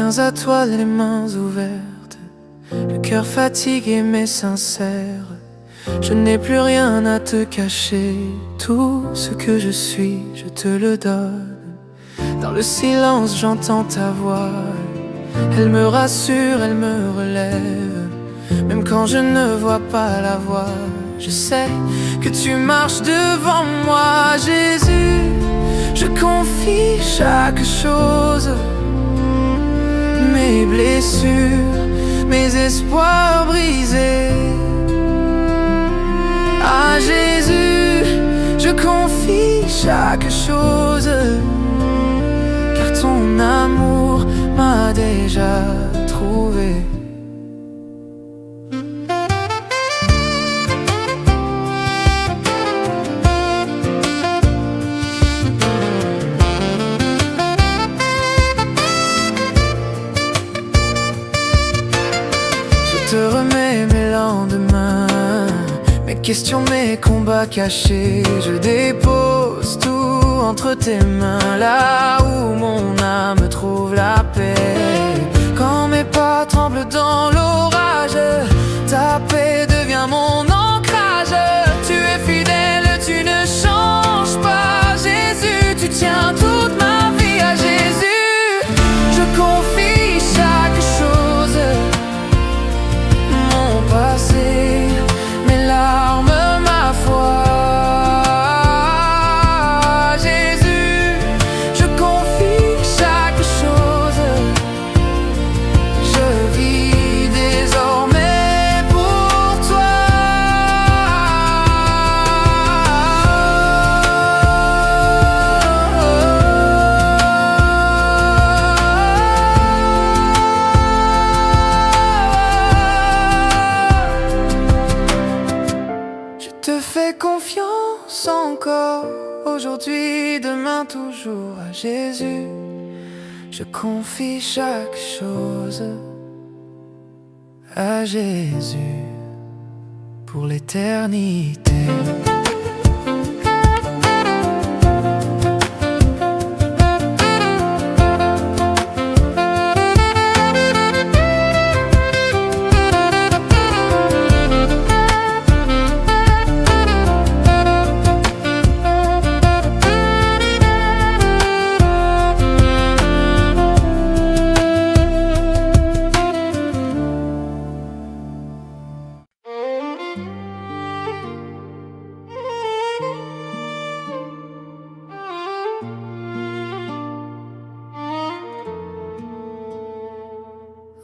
viens à toi les mains ouvertes, le cœur fatigué mais sincère. Je n'ai plus rien à te cacher, tout ce que je suis, je te le donne. Dans le silence j'entends ta voix, elle me rassure, elle me relève. Même quand je ne vois pas la voie, je sais que tu marches devant moi. Jésus, je confie chaque chose, mes blessures, mes espoirs brisés. À Jésus, je confie chaque chose, car ton amour m'a déjà trouvé. Je te remets mes lendemains, mes questions, mes combats cachés. Je dépose tout entre tes mains, là où mon âme trouve la paix. Quand mes pas tremblent dans l'orage, ta paix devient mon ancrage. Tu es fidèle, tu ne changes pas. Jésus, tu tiens toute ma vie. À Jésus, je confie chaque chose, mon passé, mes larmes, ma foi. Jésus, je confie chaque chose. Je vis désormais pour toi. Je te fais confiance encore, aujourd'hui, demain, toujours. À Jésus, je confie chaque chose. À Jésus, pour l'éternité.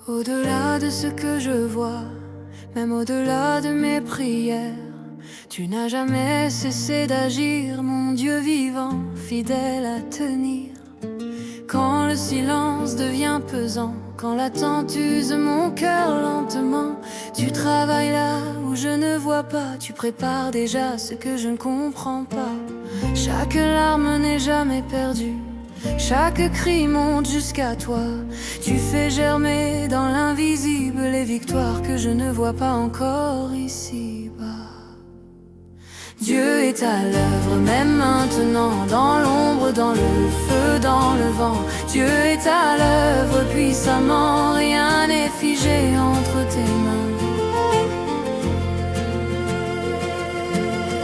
Au-delà de ce que je vois, même au-delà de mes prières, tu n'as jamais cessé d'agir, mon Dieu vivant, fidèle à tenir. Quand le silence devient pesant, quand l'attente use mon cœur lentement, tu travailles là où je ne vois pas, tu prépares déjà ce que je ne comprends pas. Chaque larme n'est jamais perdue, chaque cri monte jusqu'à toi. Tu fais germer dans l'invisible les victoires que je ne vois pas encore ici-bas. Dieu est à l'œuvre, même maintenant, dans l'ombre, dans le feu, dans le vent. Dieu est à l'œuvre puissamment, rien n'est figé entre tes mains.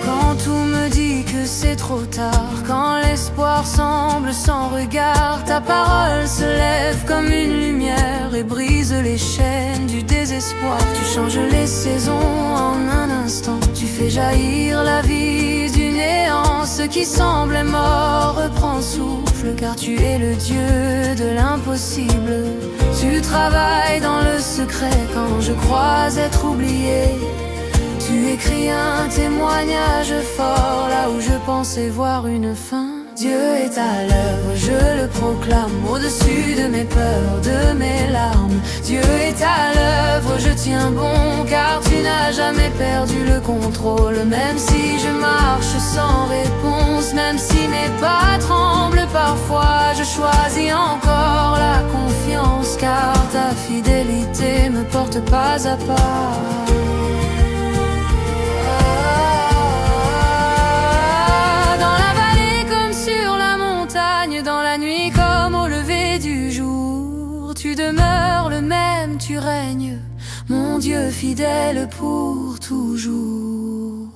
Quand tout me dit que c'est trop tard, quand l'espoir semble sans regard, ta parole se lève comme une lumière et brise les chaînes du désespoir. Tu changes les saisons en un instant, tu fais jaillir la vie du néant. Ce qui semblait mort reprend souffle, car tu es le Dieu de l'impossible. Tu travailles dans le secret quand je crois être oublié. Tu écris un témoignage fort là où je pensais voir une fin. Dieu est à l'œuvre, je le proclame, au-dessus de mes peurs, de mes larmes. Dieu est à l'œuvre, je tiens bon, car tu n'as jamais perdu le contrôle. Même si je marche sans réponse, même si mes pas tremblent parfois, je choisis encore la confiance, car ta fidélité me porte pas à pas. Tu demeures le même, tu règnes, mon Dieu fidèle pour toujours.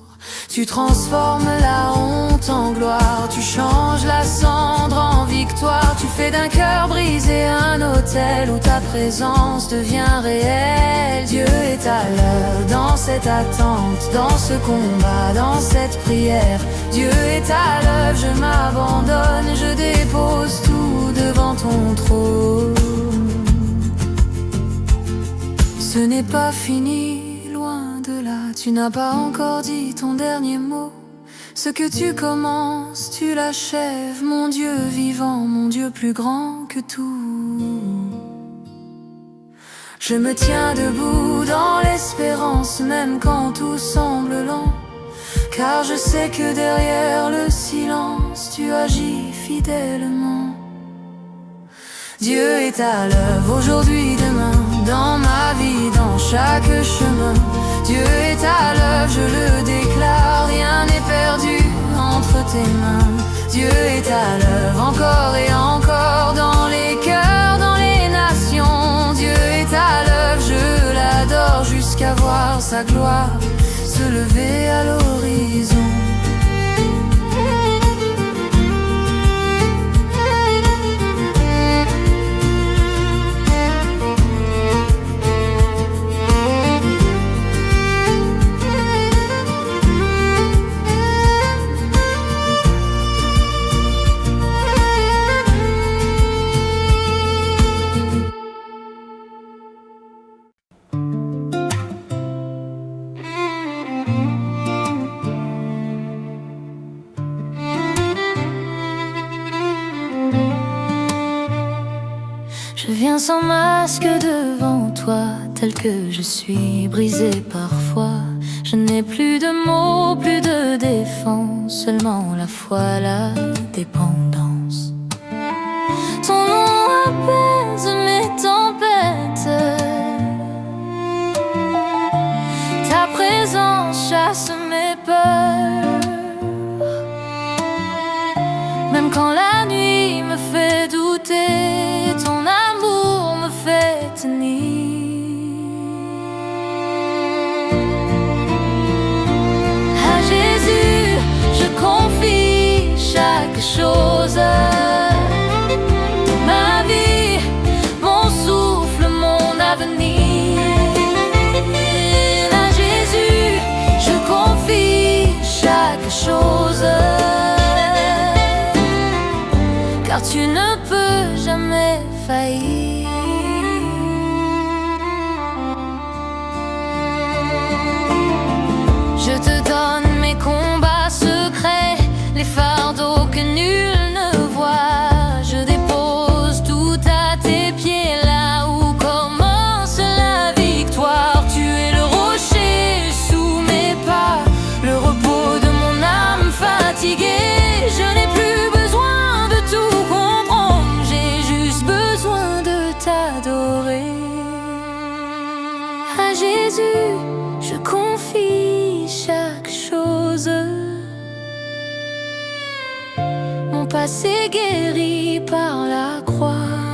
Tu transformes la honte en gloire, tu changes la cendre en victoire. Tu fais d'un cœur brisé un autel où ta présence devient réelle. Dieu est à l'heure dans cette attente, dans ce combat, dans cette prière. Dieu est à l'œuvre, je m'abandonne, je dépose tout devant ton trône. Ce n'est pas fini, loin de là, tu n'as pas encore dit ton dernier mot. Ce que tu commences, tu l'achèves, mon Dieu vivant, mon Dieu plus grand que tout. Je me tiens debout dans l'espérance, même quand tout semble lent, car je sais que derrière le silence, tu agis fidèlement. Dieu est à l'œuvre aujourd'hui, demain, dans ma vie, dans chaque chemin. Dieu est à l'œuvre, je le déclare, rien n'est perdu entre tes mains. Dieu est à l'œuvre encore et encore, dans les cœurs, dans les nations. Dieu est à l'œuvre, je l'adore, jusqu'à voir sa gloire se lever à l'horizon. Je viens sans masque devant toi, tel que je suis, brisé parfois. Je n'ai plus de mots, plus de défense, seulement la foi, la dépendance. Ton nom apaise mes tempêtes, ta présence chasse mes peurs. Même quand la nuit me fait douter, ton amour me fait tenir. À Jésus, je confie chaque chose. Ma vie, mon souffle, mon avenir. À Jésus, je confie chaque chose. Car tu ne peux jamais faillir. Je te donne mes combats secrets, les fardeaux que nul ne voit. Je dépose tout à tes pieds, là où commence la victoire. Tu es le rocher sous mes pas, le repos de mon âme fatiguée. Je n'ai plus besoin de tout comprendre, j'ai juste besoin de t'adorer. À Jésus, je confie chaque chose. Mon passé guéri par la croix.